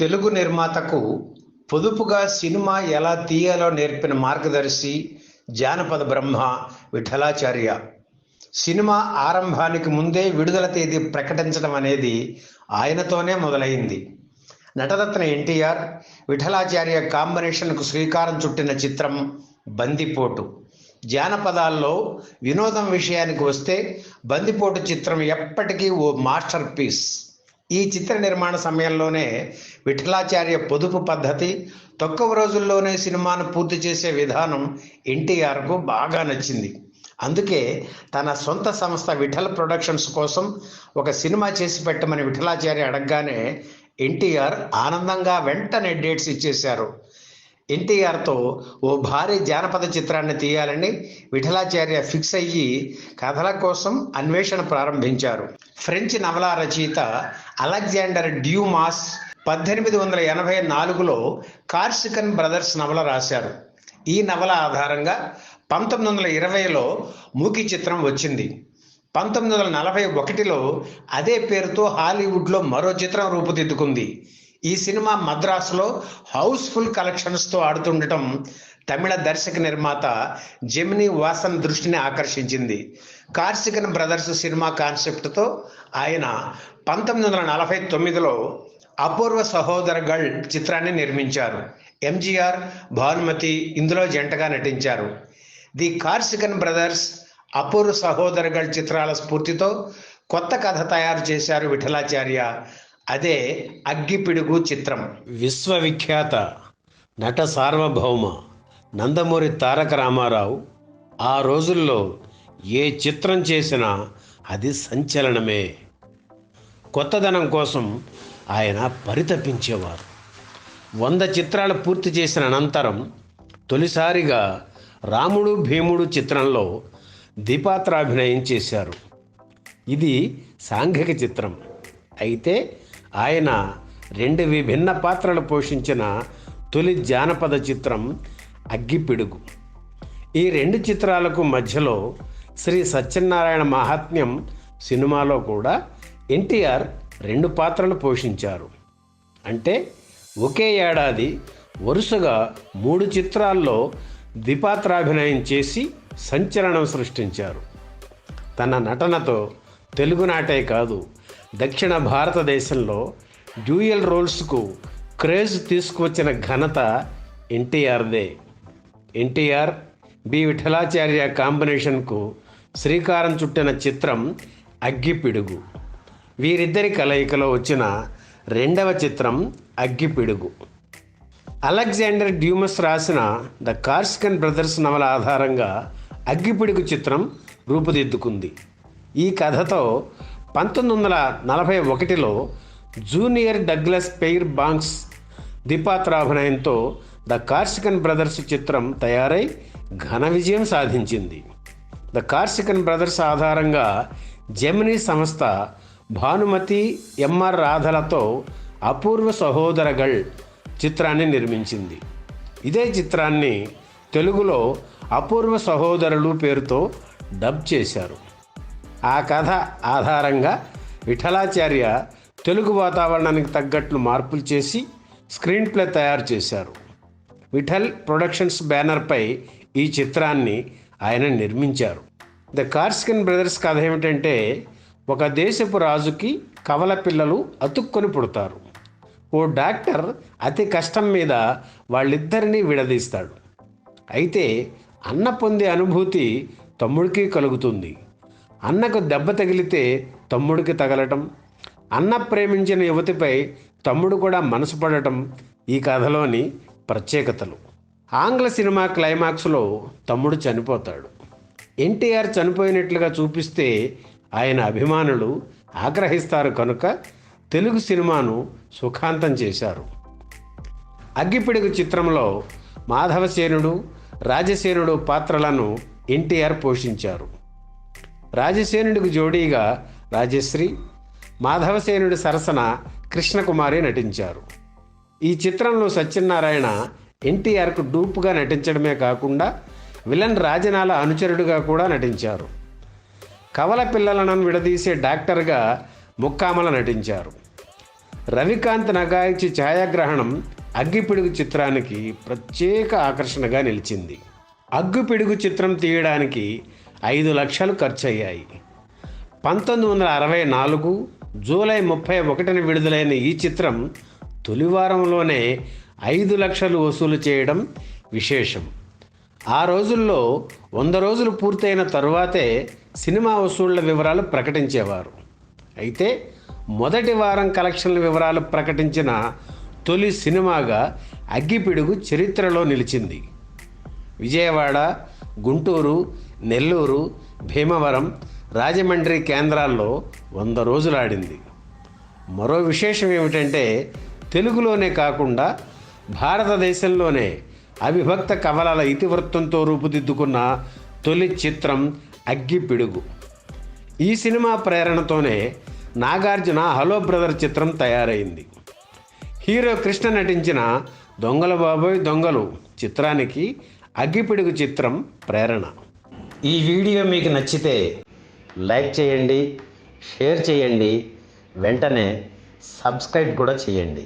తెలుగు నిర్మాతకు పొదుపుగా సినిమా ఎలా తీయాలో నేర్పిన మార్గదర్శి జానపద బ్రహ్మ విఠలాచార్య. సినిమా ఆరంభానికి ముందే విడుదల తేదీ ప్రకటించడం అనేది ఆయనతోనే మొదలైంది. నటరత్న ఎన్టీఆర్, విఠలాచార్య కాంబినేషన్కు శ్రీకారం చుట్టిన చిత్రం బందిపోటు. జానపదాల్లో వినోదం విషయానికి వస్తే బందిపోటు చిత్రం ఎప్పటికీ ఓ మాస్టర్ పీస్. ఈ చిత్ర నిర్మాణ సమయంలోనే విఠలాచార్య పొదుపు పద్ధతి, తక్కువ రోజుల్లోనే సినిమాను పూర్తి చేసే విధానం ఎన్టీఆర్కు బాగా నచ్చింది. అందుకే తన సొంత సంస్థ విఠల్ ప్రొడక్షన్స్ కోసం ఒక సినిమా చేసి పెట్టమని విఠలాచార్య అడగగానే ఎన్టీఆర్ ఆనందంగా వెంటనే డేట్స్ ఇచ్చేశారు. ఎన్టీఆర్తో ఓ భారీ జానపద చిత్రాన్ని తీయాలని విఠలాచార్య ఫిక్స్ అయ్యి కథల కోసం అన్వేషణ ప్రారంభించారు. ఫ్రెంచ్ నవలా రచయిత అలెగ్జాండర్ డ్యూమాస్ 1884లో కార్సికన్ బ్రదర్స్ నవల రాశారు. ఈ నవల ఆధారంగా 1920లో మూకీ చిత్రం వచ్చింది. 1941లో అదే పేరుతో హాలీవుడ్లో మరో చిత్రం రూపుదిద్దుకుంది. ఈ సినిమా మద్రాసులో హౌస్ఫుల్ కలెక్షన్స్తో ఆడుతుండటం తమిళ దర్శక నిర్మాత జెమిని వాసన్ దృష్టిని ఆకర్షించింది. కార్సికన్ బ్రదర్స్ సినిమా కాన్సెప్ట్తో ఆయన 1949లో అపూర్వ సహోదరగళ్ చిత్రాన్ని నిర్మించారు. ఎంజీఆర్, భానుమతి ఇందులో జంటగా నటించారు. ది కార్సికన్ బ్రదర్స్, అపూర్వ సహోదరగళ్ చిత్రాల స్ఫూర్తితో కొత్త కథ తయారు చేశారు విఠలాచార్య. అదే అగ్గిపిడుగు చిత్రం. విశ్వవిఖ్యాత నట సార్వభౌమ నందమూరి తారక రామారావు ఆ రోజుల్లో ఏ చిత్రం చేసినా అది సంచలనమే. కొత్తదనం కోసం ఆయన పరితపించేవారు. 100 చిత్రాలు పూర్తి చేసిన అనంతరం తొలిసారిగా రాముడు భీముడు చిత్రంలో ద్విపాత్రాభినయం చేశారు. ఇది సాంఘిక చిత్రం. అయితే ఆయన 2 విభిన్న పాత్రలు పోషించిన తొలి జానపద చిత్రం అగ్గిపిడుగు. ఈ 2 చిత్రాలకు మధ్యలో శ్రీ సత్యనారాయణ మహాత్మ్యం సినిమాలో కూడా ఎన్టీఆర్ 2 పాత్రలు పోషించారు. అంటే ఒకే ఏడాది వరుసగా 3 చిత్రాల్లో ద్విపాత్రాభినయం చేసి సంచలనం సృష్టించారు. తన నటనతో తెలుగునాటే కాదు, దక్షిణ భారతదేశంలో డ్యూయల్ రోల్స్కు క్రేజ్ తీసుకువచ్చిన ఘనత ఎన్టీఆర్దే. ఎన్టీఆర్, బి విఠలాచార్య కాంబినేషన్కు శ్రీకారం చుట్టిన చిత్రం అగ్గిపిడుగు. వీరిద్దరి కలయికలో వచ్చిన 2వ చిత్రం అగ్గిపిడుగు. అలెగ్జాండర్ డ్యూమస్ రాసిన ద కార్సికన్ బ్రదర్స్ నవల ఆధారంగా అగ్గిపిడుగు చిత్రం రూపుదిద్దుకుంది. ఈ కథతో 1941లో జూనియర్ డగ్లస్ పెయిర్ బాంక్స్ ద్విపాత్రాభినయంతో ద కార్సికన్ బ్రదర్స్ చిత్రం తయారై ఘన విజయం సాధించింది. ద కార్సికన్ బ్రదర్స్ ఆధారంగా జెమిని సంస్థ భానుమతి, ఎంఆర్ రాధలతో అపూర్వ సహోదరగళ్ చిత్రాన్ని నిర్మించింది. ఇదే చిత్రాన్ని తెలుగులో అపూర్వ సహోదరులు పేరుతో డబ్ చేశారు. ఆ కథ ఆధారంగా విఠలాచార్య తెలుగు వాతావరణానికి తగ్గట్లు మార్పులు చేసి స్క్రీన్ ప్లే తయారు చేశారు. విఠల్ ప్రొడక్షన్స్ బ్యానర్పై ఈ చిత్రాన్ని ఆయన నిర్మించారు. ద కార్సికన్ బ్రదర్స్ కథ ఏమిటంటే, ఒక దేశపు రాజుకి కవల పిల్లలు అతుక్కొని పుడతారు. ఓ డాక్టర్ అతి కష్టం మీద వాళ్ళిద్దరినీ విడదీస్తాడు. అయితే అన్న పొందే అనుభూతి తమ్ముడికి కలుగుతుంది. అన్నకు దెబ్బ తగిలితే తమ్ముడికి తగలటం, అన్న ప్రేమించిన యువతిపై తమ్ముడు కూడా మనసు పడటం ఈ కథలోని ప్రత్యేకతలు. ఆంగ్ల సినిమా క్లైమాక్స్లో తమ్ముడు చనిపోతాడు. ఎన్టీఆర్ చనిపోయినట్లుగా చూపిస్తే ఆయన అభిమానులు ఆగ్రహిస్తారు కనుక తెలుగు సినిమాను సుఖాంతం చేశారు. అగ్గిపిడుగు చిత్రంలో మాధవసేనుడు, రాజసేనుడు పాత్రలను ఎన్టీఆర్ పోషించారు. రాజసేనుడికి జోడీగా రాజశ్రీ, మాధవసేనుడి సరసన కృష్ణకుమారి నటించారు. ఈ చిత్రంలో సత్యనారాయణ ఎన్టీఆర్కు డూప్గా నటించడమే కాకుండా విలన్ రాజనాల అనుచరుడుగా కూడా నటించారు. కవల పిల్లలను విడదీసే డాక్టర్గా ముక్కామల నటించారు. రవికాంత్ నగాయిచి ఛాయాగ్రహణం అగ్గిపిడుగు చిత్రానికి ప్రత్యేక ఆకర్షణగా నిలిచింది. అగ్గిపిడుగు చిత్రం తీయడానికి 5 లక్షలు ఖర్చయ్యాయి. 1964 జూలై 31న విడుదలైన ఈ చిత్రం తొలి వారంలోనే 5 లక్షలు వసూలు చేయడం విశేషం. ఆ రోజుల్లో 100 రోజులు పూర్తయిన తరువాతే సినిమా వసూళ్ల వివరాలు ప్రకటించేవారు. అయితే మొదటి వారం కలెక్షన్ల వివరాలు ప్రకటించిన తొలి సినిమాగా అగ్గిపిడుగు చరిత్రలో నిలిచింది. విజయవాడ, గుంటూరు, నెల్లూరు, భీమవరం, రాజమండ్రి కేంద్రాల్లో 100 రోజులు ఆడింది. మరో విశేషం ఏమిటంటే తెలుగులోనే కాకుండా భారతదేశంలోనే అవిభక్త కవలల ఇతివృత్తంతో రూపుదిద్దుకున్న తొలి చిత్రం అగ్గిపిడుగు. ఈ సినిమా ప్రేరణతోనే నాగార్జున హలో బ్రదర్ చిత్రం తయారైంది. హీరో కృష్ణ నటించిన దొంగల బాబోయ్ దొంగలు చిత్రానికి అగ్గిపిడుగు చిత్రం ప్రేరణ. ఈ వీడియో మీకు నచ్చితే లైక్ చేయండి, షేర్ చేయండి, వెంటనే సబ్స్క్రైబ్ కూడా చేయండి.